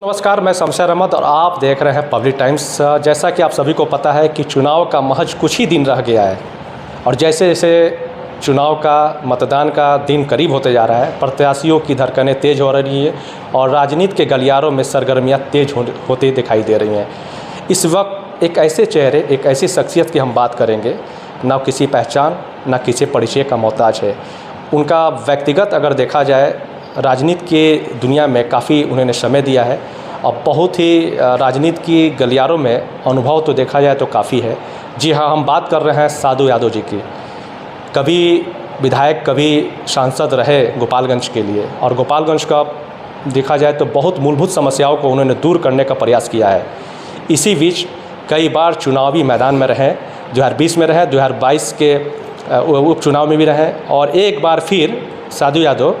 नमस्कार, मैं शमशेर अहमद और आप देख रहे हैं पब्लिक टाइम्स। जैसा कि आप सभी को पता है कि चुनाव का महज कुछ ही दिन रह गया है और जैसे जैसे चुनाव का मतदान का दिन करीब होते जा रहा है, प्रत्याशियों की धड़कनें तेज़ हो रही है और राजनीति के गलियारों में सरगर्मियाँ तेज होती दिखाई दे रही हैं। इस वक्त एक ऐसे चेहरे, एक ऐसी शख्सियत की हम बात करेंगे, ना किसी पहचान ना किसी परिचय का मोहताज है। उनका व्यक्तिगत अगर देखा जाए, राजनीति के दुनिया में काफ़ी उन्होंने समय दिया है और बहुत ही राजनीति की गलियारों में अनुभव तो देखा जाए तो काफ़ी है। जी हाँ, हम बात कर रहे हैं साधु यादव जी की। कभी विधायक, कभी सांसद रहे गोपालगंज के लिए और गोपालगंज का देखा जाए तो बहुत मूलभूत समस्याओं को उन्होंने दूर करने का प्रयास किया है। इसी बीच कई बार चुनावी मैदान में रहे, 2020 में रहे, 2022 के उपचुनाव में भी रहे और एक बार फिर साधु यादव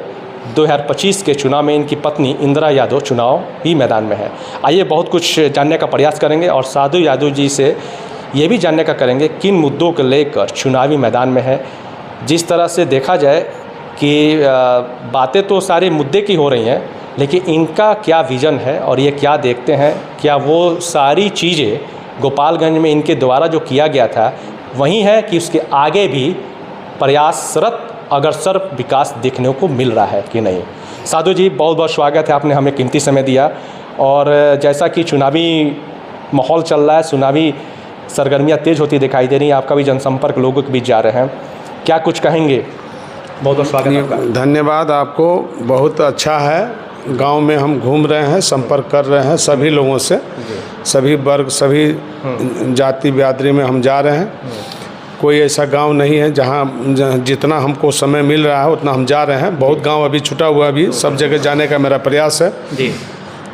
2025 के चुनाव में इनकी पत्नी इंदिरा यादव चुनाव ही मैदान में है। आइए बहुत कुछ जानने का प्रयास करेंगे और साधु यादव जी से ये भी जानने का करेंगे किन मुद्दों को लेकर चुनावी मैदान में है। जिस तरह से देखा जाए कि बातें तो सारे मुद्दे की हो रही हैं, लेकिन इनका क्या विज़न है और ये क्या देखते हैं, क्या वो सारी चीज़ें गोपालगंज में इनके द्वारा जो किया गया था वही है कि उसके आगे भी प्रयासरत अग्रसर विकास देखने को मिल रहा है कि नहीं। साधु जी, बहुत बहुत स्वागत है, आपने हमें कीमती समय दिया। और जैसा कि चुनावी माहौल चल रहा है, चुनावी सरगर्मियाँ तेज़ होती दिखाई दे रही हैं, आपका भी जनसंपर्क लोगों के बीच जा रहे हैं, क्या कुछ कहेंगे? बहुत बहुत स्वागत है आपका। धन्यवाद आपको, बहुत अच्छा है। गांव में हम घूम रहे हैं, संपर्क कर रहे हैं सभी लोगों से, सभी वर्ग, सभी जाति बिरादरी में हम जा रहे हैं। कोई ऐसा गांव नहीं है जहां जितना हमको समय मिल रहा है उतना हम जा रहे हैं। बहुत गांव अभी छूटा हुआ, भी सब जगह जाने का मेरा प्रयास है जी,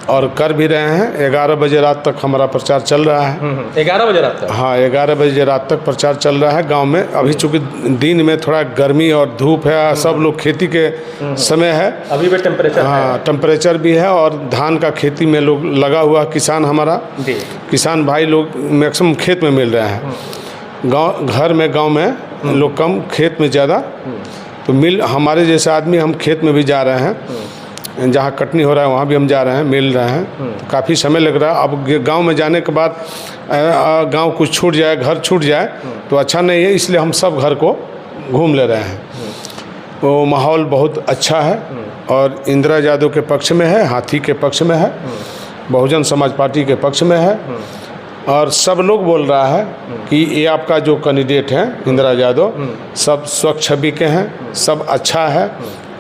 और कर भी रहे हैं। 11 बजे रात तक हमारा प्रचार चल रहा है। 11 बजे रात तक? हाँ, 11 बजे रात तक प्रचार चल रहा है गांव में। अभी चूँकि दिन में थोड़ा गर्मी और धूप है, सब लोग खेती के समय है, अभी भी टेम्परेचर, हाँ टेम्परेचर भी है और धान का खेती में लोग लगा हुआ, किसान हमारा जी, किसान भाई लोग मैक्सिमम खेत में मिल रहे हैं। गांव में लोग कम, खेत में ज़्यादा। तो मिल हमारे जैसे आदमी, हम खेत में भी जा रहे हैं, जहाँ कटनी हो रहा है वहाँ भी हम जा रहे हैं, मिल रहे हैं। तो काफ़ी समय लग रहा है। अब गांव में जाने के बाद गांव कुछ छूट जाए, घर छूट जाए तो अच्छा नहीं है, इसलिए हम सब घर को घूम ले रहे हैं। तो माहौल बहुत अच्छा है और इंदिरा यादव के पक्ष में है, हाथी के पक्ष में है, बहुजन समाज पार्टी के पक्ष में है और सब लोग बोल रहा है कि ये आपका जो कैंडिडेट है इंदिरा यादव, सब स्वच्छ छवि के हैं, सब अच्छा है,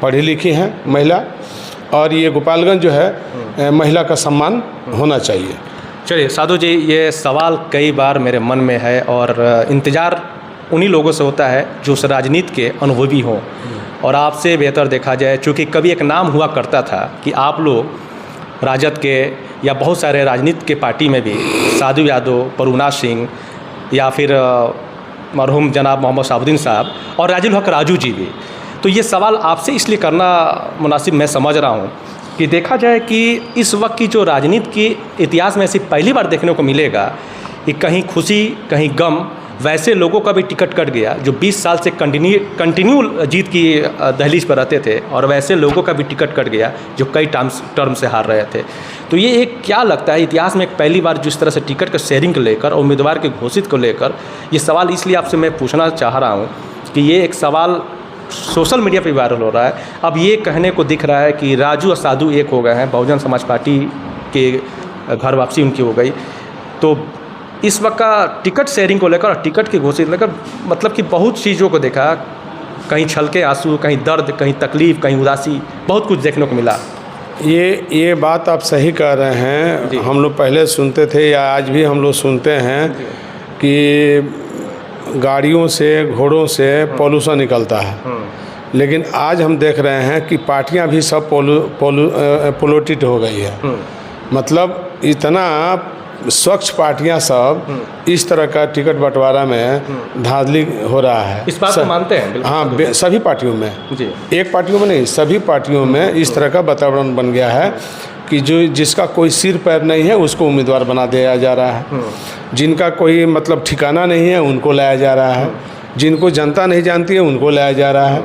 पढ़ी लिखी हैं महिला, और ये गोपालगंज जो है महिला का सम्मान होना चाहिए। चलिए साधु जी, ये सवाल कई बार मेरे मन में है और इंतज़ार उन्हीं लोगों से होता है जो उस राजनीति के अनुभवी हों। और आपसे बेहतर देखा जाए, चूँकि कभी एक नाम हुआ करता था कि आप लोग राजद के या बहुत सारे राजनीति के पार्टी में भी साधु यादव, परुना सिंह या फिर मरहूम जनाब मोहम्मद साबुद्दीन साहब और राजुल हक राजू जी भी। तो ये सवाल आपसे इसलिए करना मुनासिब मैं समझ रहा हूँ कि देखा जाए कि इस वक्त की जो राजनीति की इतिहास में ऐसी पहली बार देखने को मिलेगा कि कहीं खुशी कहीं गम, वैसे लोगों का भी टिकट कट गया जो 20 साल से कंटिन्यू जीत की दहलीज पर रहते थे, और वैसे लोगों का भी टिकट कट गया जो कई टर्म से हार रहे थे। तो ये एक क्या लगता है, इतिहास में एक पहली बार जिस तरह से टिकट का शेयरिंग को लेकर और उम्मीदवार के घोषित को लेकर ये सवाल इसलिए आपसे मैं पूछना चाह रहा हूँ कि ये एक सवाल सोशल मीडिया पर वायरल हो रहा है। अब ये कहने को दिख रहा है कि राजू और साधु एक हो गए हैं, बहुजन समाज पार्टी के घर वापसी उनकी हो गई। तो इस वक्त का टिकट शेयरिंग को लेकर और टिकट की घोषित लेकर मतलब कि बहुत चीज़ों को देखा, कहीं छलके आंसू, कहीं दर्द, कहीं तकलीफ़, कहीं उदासी, बहुत कुछ देखने को मिला। ये बात आप सही कह रहे हैं। हम लोग पहले सुनते थे या आज भी हम लोग सुनते हैं कि गाड़ियों से, घोड़ों से पॉल्यूशन निकलता है, लेकिन आज हम देख रहे हैं कि पार्टियां भी सब पोल्यूटेड हो गई है। मतलब इतना स्वच्छ पार्टियां सब इस तरह का टिकट बंटवारा में धांधली हो रहा है। इस बात को मानते हैं? हाँ, सभी पार्टियों में जी, एक पार्टियों में नहीं, सभी पार्टियों में इस तरह का वातावरण बन गया है कि जिसका कोई सिर पैर नहीं है उसको उम्मीदवार बना दिया जा रहा है, जिनका कोई मतलब ठिकाना नहीं है उनको लाया जा रहा है, जिनको जनता नहीं जानती है उनको लाया जा रहा है।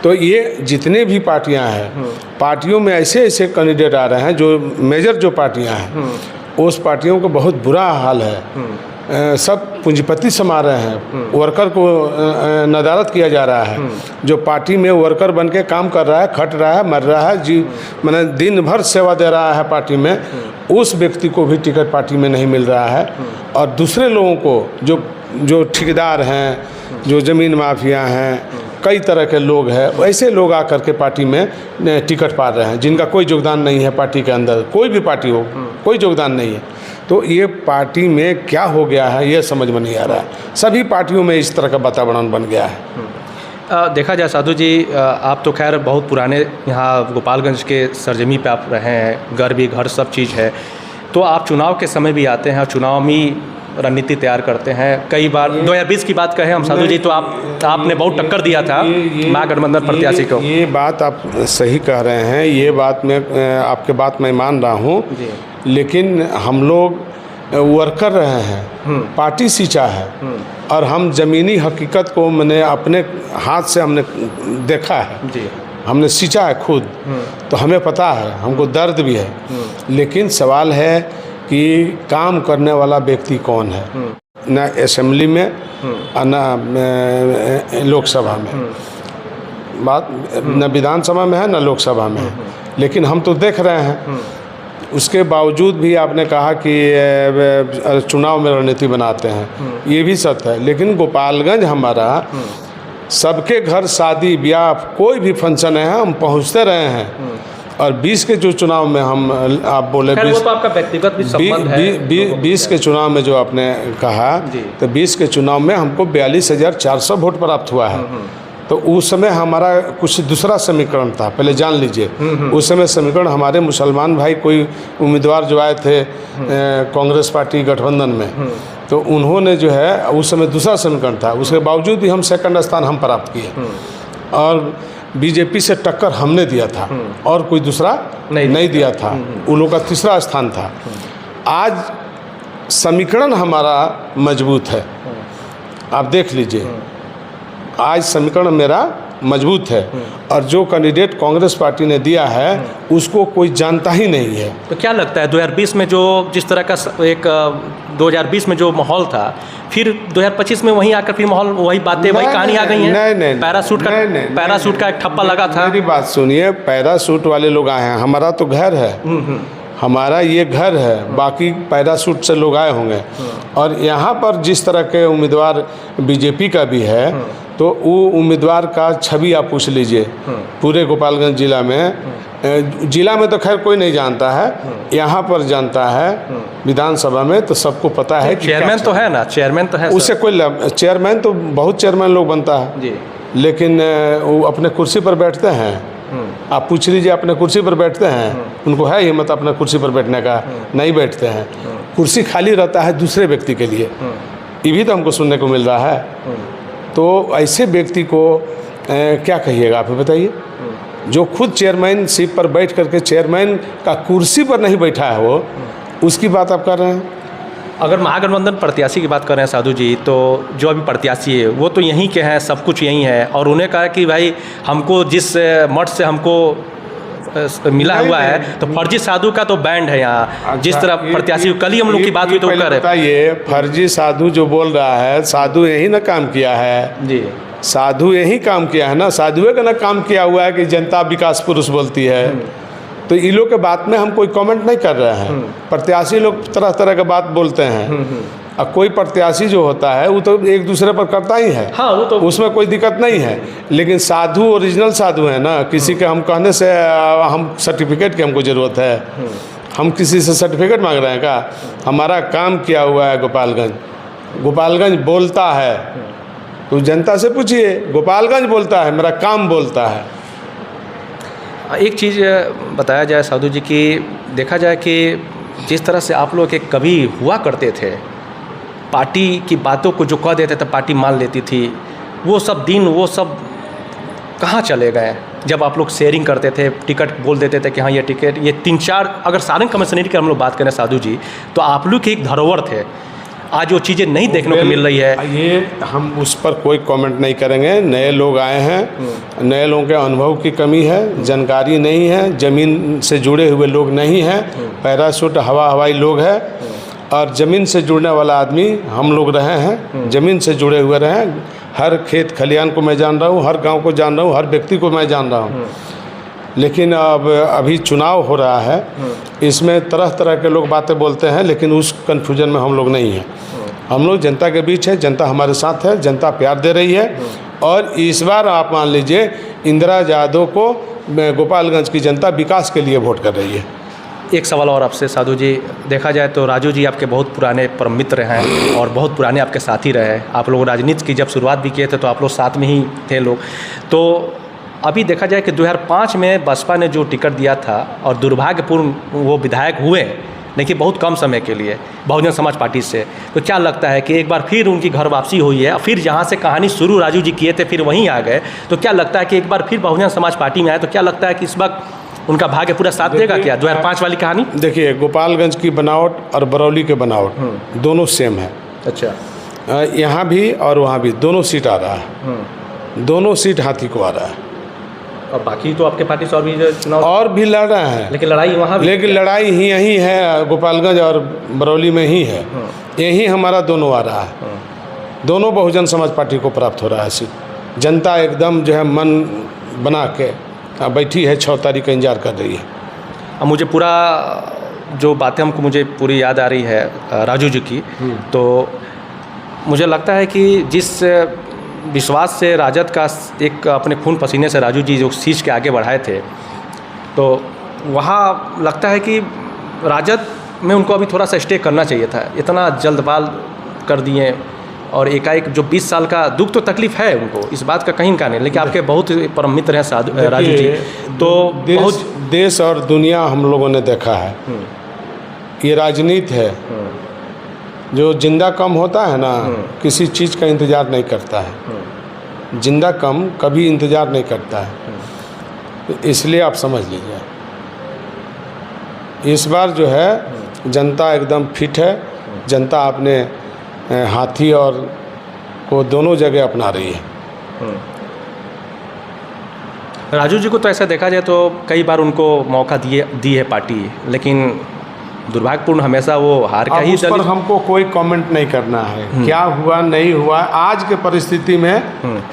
तो ये जितने भी पार्टियां हैं, पार्टियों में ऐसे ऐसे कैंडिडेट आ रहे हैं जो मेजर जो पार्टियां हैं, उस पार्टियों को बहुत बुरा हाल है। सब पूंजीपति समा रहे हैं, वर्कर को नदारत किया जा रहा है। जो पार्टी में वर्कर बन के काम कर रहा है, खट रहा है, मर रहा है, मैंने दिन भर सेवा दे रहा है पार्टी में, उस व्यक्ति को भी टिकट पार्टी में नहीं मिल रहा है। और दूसरे लोगों को जो ठेकेदार हैं, जो ज़मीन माफिया हैं, कई तरह के लोग हैं, ऐसे लोग आकर के पार्टी में टिकट पा रहे हैं जिनका कोई योगदान नहीं है पार्टी के अंदर। कोई भी पार्टी हो, कोई योगदान नहीं है। तो ये पार्टी में क्या हो गया है ये समझ में नहीं आ रहा है। सभी पार्टियों में इस तरह का वातावरण बन गया है। देखा जाए साधु जी, आप तो खैर बहुत पुराने यहाँ गोपालगंज के सरजमी पे आप रहे हैं, घर भी घर सब चीज़ है, तो आप चुनाव के समय भी आते हैं, चुनाव में रणनीति तैयार करते हैं। कई बार 2020 की बात कहें हम साधु जी, तो आपने बहुत टक्कर दिया था महागठबंधन प्रत्याशी को। ये बात आप सही कह रहे हैं, ये बात मैं आपके बात मैं मान रहा हूँ, लेकिन हम लोग वर्कर रहे हैं, पार्टी सींचा है, और हम ज़मीनी हकीकत को मैंने अपने हाथ से हमने देखा है जी। हमने सींचा है खुद, तो हमें पता है, हमको दर्द भी है। लेकिन सवाल है कि काम करने वाला व्यक्ति कौन है, न असेंबली में और न लोकसभा में, बात न विधानसभा में है न लोकसभा में है। लेकिन हम तो देख रहे हैं, उसके बावजूद भी आपने कहा कि चुनाव में रणनीति बनाते हैं, ये भी सत्य है। लेकिन गोपालगंज हमारा सबके घर शादी ब्याह कोई भी फंक्शन है हम पहुंचते रहे हैं। और 20 के जो चुनाव में हम आप बोले, वो तो आपका व्यक्तिगत भी संबंध है। 20 के चुनाव में जो आपने कहा, तो 20 के चुनाव में हमको 42,400 वोट प्राप्त हुआ है। तो उस समय हमारा कुछ दूसरा समीकरण था, पहले जान लीजिए। उस समय समीकरण हमारे मुसलमान भाई कोई उम्मीदवार जो आए थे कांग्रेस पार्टी गठबंधन में, तो उन्होंने जो है उस समय दूसरा समीकरण था। उसके बावजूद भी हम सेकंड स्थान हम प्राप्त किए, और बीजेपी से टक्कर हमने दिया था, और कोई दूसरा नहीं दिया था। उन लोगों का तीसरा स्थान था। आज समीकरण हमारा मजबूत है, आप देख लीजिए, आज समीकरण मेरा मजबूत है। और जो कैंडिडेट कांग्रेस पार्टी ने दिया है उसको कोई जानता ही नहीं है। तो क्या लगता है 2020 में जो जिस तरह का एक 2020 में जो माहौल था, फिर 2025 में वहीं आकर फिर माहौल वही बातें वही कहानी आ गई है? नहीं, पैरासूट का एक ठप्पा लगा था। मेरी बात सुनिए, पैरासूट वाले लोग आए हैं, हमारा तो घर है, हमारा ये घर है, बाकी पैरासूट से लोग आए होंगे। और यहाँ पर जिस तरह के उम्मीदवार बीजेपी का भी है, तो वो उम्मीदवार का छवि आप पूछ लीजिए पूरे गोपालगंज जिला में तो खैर कोई नहीं जानता है, यहाँ पर जानता है विधानसभा में, तो सबको पता है कि चेयरमैन तो है ना, चेयरमैन तो है, उससे कोई चेयरमैन तो बहुत चेयरमैन लोग बनता है जी। लेकिन वो अपने कुर्सी पर बैठते हैं, आप पूछ लीजिए अपने कुर्सी पर बैठते हैं, उनको है हिम्मत अपने कुर्सी पर बैठने का? नहीं बैठते हैं। कुर्सी खाली रहता है दूसरे व्यक्ति के लिए, ये भी तो हमको सुनने को मिल रहा है। तो ऐसे व्यक्ति को क्या कहिएगा आप बताइए, जो खुद चेयरमैनशिप पर बैठ करके चेयरमैन का कुर्सी पर नहीं बैठा है, वो उसकी बात आप कर रहे हैं। अगर महागठबंधन प्रत्याशी की बात कर रहे हैं साधु जी, तो जो अभी प्रत्याशी है वो तो यहीं के हैं, सब कुछ यहीं है, और उन्हें कहा कि भाई हमको जिस मठ से हमको मिला हुआ है, तो फर्जी साधु का तो बैंड है यहाँ। जिस तरह प्रत्याशी कल ही हम लोग की बात हुई तो कर रहे हैं, ये फर्जी साधु जो बोल रहा है, साधु यही ना काम किया है जी, साधु यही काम किया है ना, साधुए का ना काम किया हुआ है कि जनता विकास पुरुष बोलती है। तो इन लोग के बात में हम कोई कमेंट नहीं कर रहे हैं। प्रत्याशी लोग तरह तरह के बात बोलते हैं, अब कोई प्रत्याशी जो होता है वो तो एक दूसरे पर करता ही है, हाँ, वो तो उसमें कोई दिक्कत नहीं है। लेकिन साधु ओरिजिनल साधु है ना, किसी के हम कहने से हम सर्टिफिकेट की हमको ज़रूरत है, हम किसी से सर्टिफिकेट मांग रहे हैं क्या? हमारा काम किया हुआ है गोपालगंज बोलता है, तो जनता से पूछिए, गोपालगंज बोलता है, मेरा काम बोलता है। एक चीज़ बताया जाए साधु जी की, देखा जाए कि जिस तरह से आप लोग एक कवि हुआ करते थे, पार्टी की बातों को जो कह देते थे पार्टी मान लेती थी, वो सब दिन वो सब कहाँ चले गए? जब आप लोग शेयरिंग करते थे, टिकट बोल देते थे कि हाँ ये टिकट, ये 3-4, अगर सारंग कमिश्नरी की हम लोग बात करें साधु जी, तो आप लोग के एक धरोहर थे। आज वो चीज़ें नहीं देखने को मिल रही है। ये हम उस पर कोई कमेंट नहीं करेंगे। नए लोग आए हैं, नए लोगों के अनुभव की कमी है, जानकारी नहीं है, ज़मीन से जुड़े हुए लोग नहीं हैं, पैराशूट हवाई लोग हैं, और ज़मीन से जुड़ने वाला आदमी हम लोग रहे हैं, ज़मीन से जुड़े हुए रहे हैं। हर खेत खलिहान को मैं जान रहा हूँ, हर गांव को जान रहा हूँ, हर व्यक्ति को मैं जान रहा हूँ। लेकिन अब अभी चुनाव हो रहा है, इसमें तरह तरह के लोग बातें बोलते हैं, लेकिन उस कन्फ्यूजन में हम लोग नहीं हैं। हम लोग जनता के बीच है, जनता हमारे साथ है, जनता प्यार दे रही है। और इस बार आप मान लीजिए इंदिरा यादव को गोपालगंज की जनता विकास के लिए वोट कर रही है। एक सवाल और आपसे साधु जी, देखा जाए तो राजू जी आपके बहुत पुराने परम मित्र हैं और बहुत पुराने आपके साथी रहे। आप लोग राजनीति की जब शुरुआत भी किए थे तो आप लोग साथ में ही थे लोग। तो अभी देखा जाए कि 2005 में बसपा ने जो टिकट दिया था और दुर्भाग्यपूर्ण वो विधायक हुए, लेकिन बहुत कम समय के लिए बहुजन समाज पार्टी से, तो क्या लगता है कि एक बार फिर उनकी घर वापसी हुई है, फिर जहाँ से कहानी शुरू राजू जी किए थे फिर वहीं आ गए, तो क्या लगता है कि एक बार फिर बहुजन समाज पार्टी में आए, तो क्या लगता है कि इस वक्त उनका भाग्य पूरा साथ देगा क्या? 2005 वाली कहानी। देखिए, गोपालगंज की बनावट और बरौली के बनावट दोनों सेम है। अच्छा, यहाँ भी और वहाँ भी दोनों सीट आ रहा है, दोनों सीट हाथी को आ रहा है। और बाकी तो आपके पार्टी से और भी चुनाव और भी लड़ रहे हैं, लेकिन लड़ाई वहाँ भी, लेकिन लड़ाई ही यही है, गोपालगंज और बरौली में ही है। यही हमारा दोनों आ रहा है, दोनों बहुजन समाज पार्टी को प्राप्त हो रहा है सीट। जनता एकदम जो है मन बना के बैठी है, 6 तारीख का इंतजार कर रही है। अब मुझे पूरा जो बातें मुझे पूरी याद आ रही है राजू जी की, तो मुझे लगता है कि जिस विश्वास से राजद का एक अपने खून पसीने से राजू जी जो सींच के आगे बढ़ाए थे, तो वहाँ लगता है कि राजद में उनको अभी थोड़ा सा स्टे करना चाहिए था। इतना जल्दबाज कर दिए और एकाएक जो 20 साल का दुख तो तकलीफ है उनको, इस बात का कहीं का नहीं, लेकिन आपके बहुत परम मित्र हैं राजू जी, तो बहुत देश और दुनिया हम लोगों ने देखा है। ये राजनीति है, जो जिंदा कम होता है ना, किसी चीज़ का इंतज़ार नहीं करता है। जिंदा कम कभी इंतज़ार नहीं करता है, तो इसलिए आप समझ लीजिए इस बार जो है जनता एकदम फिट है। जनता अपने हाथी और को दोनों जगह अपना रही है। राजू जी को तो ऐसा देखा जाए तो कई बार उनको मौका दी है पार्टी, लेकिन दुर्भाग्यपूर्ण हमेशा वो हार का ही। उस पर हमको कोई कमेंट नहीं करना है, क्या हुआ नहीं हुआ, आज के परिस्थिति में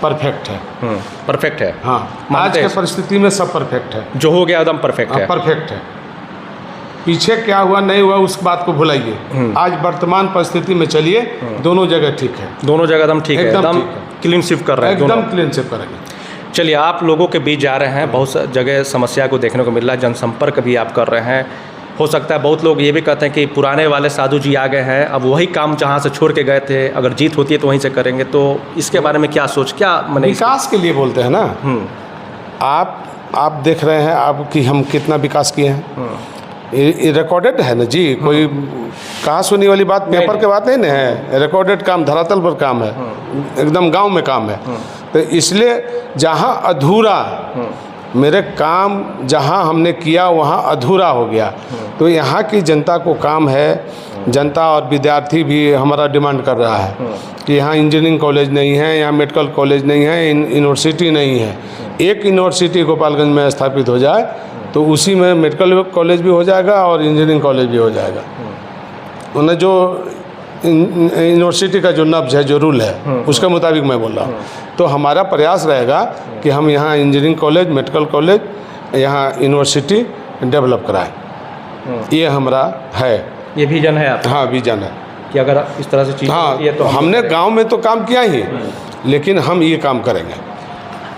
परफेक्ट है। परफेक्ट है, हाँ, आज के परिस्थिति में सब परफेक्ट है, जो हो गया एकदम परफेक्ट है। परफेक्ट है। पीछे क्या हुआ नहीं हुआ उस बात को भुलाइए, आज वर्तमान परिस्थिति में चलिए, दोनों जगह ठीक है, दोनों जगह एकदम ठीक है, एकदम क्लीन स्वीप कर रहे हैं, एकदम क्लीन स्वीप करेंगे। चलिए, आप लोगों के बीच जा रहे हैं, बहुत जगह समस्या को देखने को मिल रहा है, जनसंपर्क भी आप कर रहे हैं। हो सकता है बहुत लोग ये भी कहते हैं कि पुराने वाले साधु जी आ गए हैं, अब वही काम जहाँ से छोड़ के गए थे, अगर जीत होती है तो वहीं से करेंगे, तो इसके बारे में क्या सोच, क्या मैंने विकास के लिए बोलते हैं ना। आप देख रहे हैं आप कि हम कितना विकास किए हैं, ये रिकॉर्डेड है ना जी, कोई कहा सुनी वाली बात, पेपर के बात नहीं ना है, रिकॉर्डेड काम, धरातल पर काम है, एकदम गांव में काम है। तो इसलिए जहां अधूरा मेरे काम जहां हमने किया वहां अधूरा हो गया, तो यहाँ की जनता को काम है। जनता और विद्यार्थी भी हमारा डिमांड कर रहा है कि यहाँ इंजीनियरिंग कॉलेज नहीं है, यहाँ मेडिकल कॉलेज नहीं है, यूनिवर्सिटी नहीं है। एक यूनिवर्सिटी गोपालगंज में स्थापित हो जाए तो उसी में मेडिकल कॉलेज भी हो जाएगा और इंजीनियरिंग कॉलेज भी हो जाएगा। उन्हें जो यूनिवर्सिटी का जो नब्ज है, जो रूल है, उसके मुताबिक मैं बोल रहा हूँ। तो हमारा प्रयास रहेगा कि हम यहाँ इंजीनियरिंग कॉलेज, मेडिकल कॉलेज, यहाँ यूनिवर्सिटी डेवलप कराएं। ये हमारा है, ये विजन है आपका? हाँ, विजन है कि अगर इस तरह से चीज़ होती है तो हमने गाँव में तो काम किया ही, लेकिन हम ये काम करेंगे।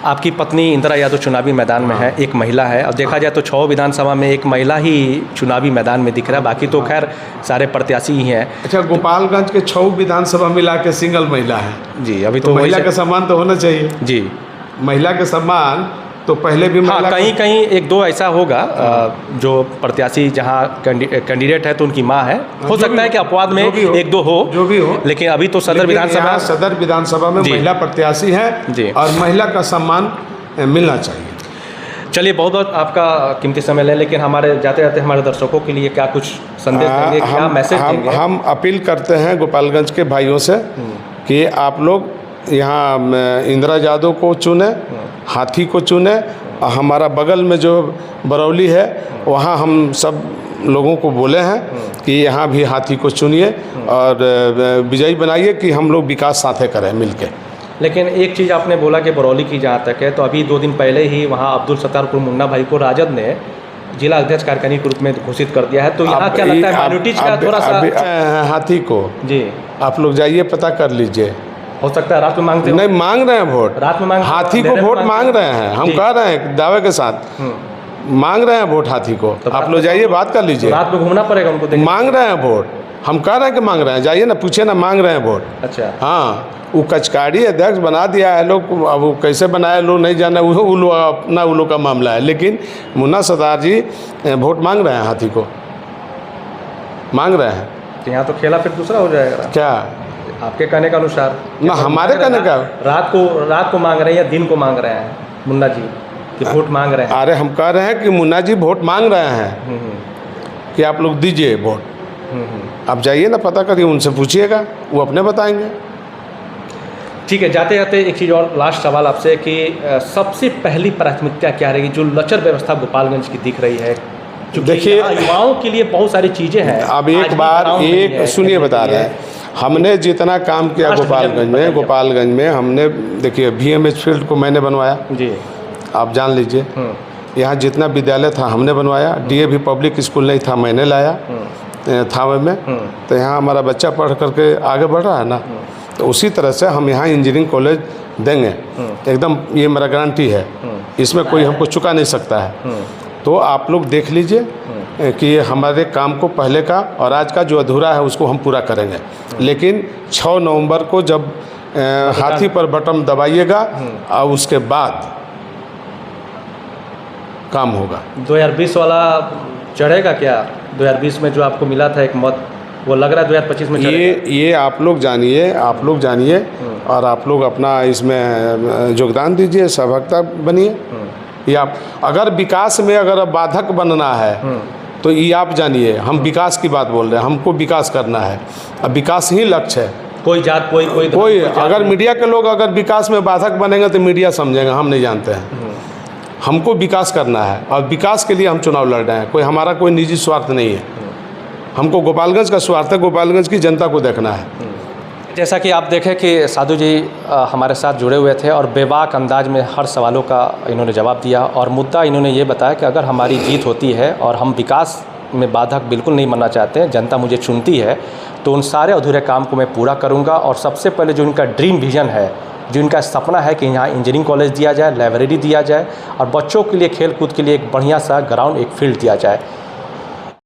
आपकी पत्नी इंदिरा यादव चुनावी मैदान में है, एक महिला है, और देखा जाए तो 6 विधानसभा में एक महिला ही चुनावी मैदान में दिख रहा है, बाकी तो खैर सारे प्रत्याशी ही हैं। अच्छा, गोपालगंज के 6 विधानसभा मिला के सिंगल महिला है जी। अभी तो महिला का सम्मान तो होना चाहिए जी, महिला के सम्मान तो पहले भी हाँ, कहीं 1-2 ऐसा होगा जो प्रत्याशी जहाँ कैंडिडेट है तो उनकी माँ है, हो सकता है कि अपवाद में 1-2 हो, जो भी हो, लेकिन अभी तो सदर विधानसभा में महिला प्रत्याशी है और महिला का सम्मान मिलना चाहिए। चलिए, बहुत बहुत आपका कीमती समय लें, लेकिन हमारे जाते जाते हमारे दर्शकों के लिए क्या कुछ संदेश देंगे, क्या मैसेज देंगे? हम अपील करते हैं गोपालगंज के भाइयों से कि आप लोग यहाँ इंदिरा यादव को चुने, हाथी को चुने। हमारा बगल में जो बरौली है वहाँ हम सब लोगों को बोले हैं कि यहाँ भी हाथी को चुनिए और विजयी बनाइए कि हम लोग विकास साथे करें मिलके। लेकिन एक चीज़ आपने बोला कि बरौली की जहाँ तक है, तो अभी 2 दिन पहले ही वहाँ अब्दुल सत्तार मुन्ना भाई को राजद ने जिला अध्यक्ष कार्यकारिणी के रूप में घोषित कर दिया है। तो यहाँ क्या लगता है माइनॉरिटीज का थोड़ा सा हाथी को जी आप लोग जाइए पता कर लीजिए, हो सकता है रात में मांगते हो? नहीं मांग रहे हैं वोट, रात में मांग हाथी को वोट मांग रहे हैं। हम कह रहे हैं दावे के साथ मांग रहे हैं वोट हाथी को। तो आप लोग जाइए बात कर लीजिए। रात में घूमना पड़ेगा उनको? मांग रहे हैं वोट, हम कह रहे हैं कि मांग रहे हैं, जाइए ना पूछिए ना, मांग रहे हैं वोट। अच्छा, हाँ, वो कचकारी अध्यक्ष बना दिया है लोग, अब वो कैसे बनाया लोग नहीं जाना, वो अपना वो लोग का मामला है। लेकिन मुन्ना सत्तार जी वोट मांग रहे हैं, हाथी को मांग रहे हैं। तो यहाँ तो खेला फिर दूसरा हो जाएगा क्या आपके कहने के अनुसार? ना हमारे कहने का रात को मांग रहे हैं या दिन को मांग रहे हैं मुन्ना जी कि वोट मांग रहे हैं? अरे हम कह रहे हैं कि मुन्ना जी वोट मांग रहे हैं कि आप लोग दीजिए वोट। आप जाइए ना पता करिए, उनसे पूछिएगा, वो अपने बताएंगे। ठीक है, जाते जाते एक चीज़ और लास्ट सवाल आपसे कि सबसे पहली प्राथमिकता क्या रहेगी जो लचर व्यवस्था गोपालगंज की दिख रही है? देखिए, युवाओं के लिए बहुत सारी चीज़ें हैं। अब एक बार एक सुनिए बता रहे हैं, हमने जितना काम किया गोपालगंज में हमने, देखिए VMH फील्ड को मैंने बनवाया जी, आप जान लीजिए। यहाँ जितना विद्यालय था हमने बनवाया। DAV पब्लिक स्कूल नहीं था, मैंने लाया थावे में। तो यहाँ हमारा बच्चा पढ़ करके आगे बढ़ रहा है ना। तो उसी तरह से हम यहाँ इंजीनियरिंग कॉलेज देंगे एकदम, ये मेरा गारंटी है, इसमें कोई हमको चुका नहीं सकता है। तो आप लोग देख लीजिए कि हमारे काम को पहले का और आज का जो अधूरा है उसको हम पूरा करेंगे। लेकिन 6 नवंबर को जब हाथी पर बटन दबाइएगा और उसके बाद काम होगा। 2020 वाला चढ़ेगा क्या? 2020 में जो आपको मिला था एक मत, वो लग रहा है 2025 में चढ़ेगा? ये आप लोग जानिए और आप लोग अपना इसमें योगदान दीजिए, सहभागिता बनिए। या अगर विकास में अगर बाधक बनना है तो ये आप जानिए, हम विकास की बात बोल रहे हैं, हमको विकास करना है, अब विकास ही लक्ष्य है। कोई जात कोई अगर मीडिया के लोग अगर विकास में बाधक बनेंगे तो मीडिया समझेगा, हम नहीं जानते हैं। हमको विकास करना है और विकास के लिए हम चुनाव लड़ रहे हैं। कोई हमारा कोई निजी स्वार्थ नहीं है, हमको गोपालगंज का स्वार्थ है, गोपालगंज की जनता को देखना है। जैसा कि आप देखें कि साधु जी हमारे साथ जुड़े हुए थे और बेबाक अंदाज में हर सवालों का इन्होंने जवाब दिया और मुद्दा इन्होंने ये बताया कि अगर हमारी जीत होती है और हम विकास में बाधक बिल्कुल नहीं बनना चाहते हैं, जनता मुझे चुनती है, तो उन सारे अधूरे काम को मैं पूरा करूँगा। और सबसे पहले जो इनका ड्रीम विज़न है, जो इनका सपना है कि यहाँ इंजीनियरिंग कॉलेज दिया जाए, लाइब्रेरी दिया जाए और बच्चों के लिए खेल कूद के लिए एक बढ़िया सा ग्राउंड, एक फील्ड दिया जाए,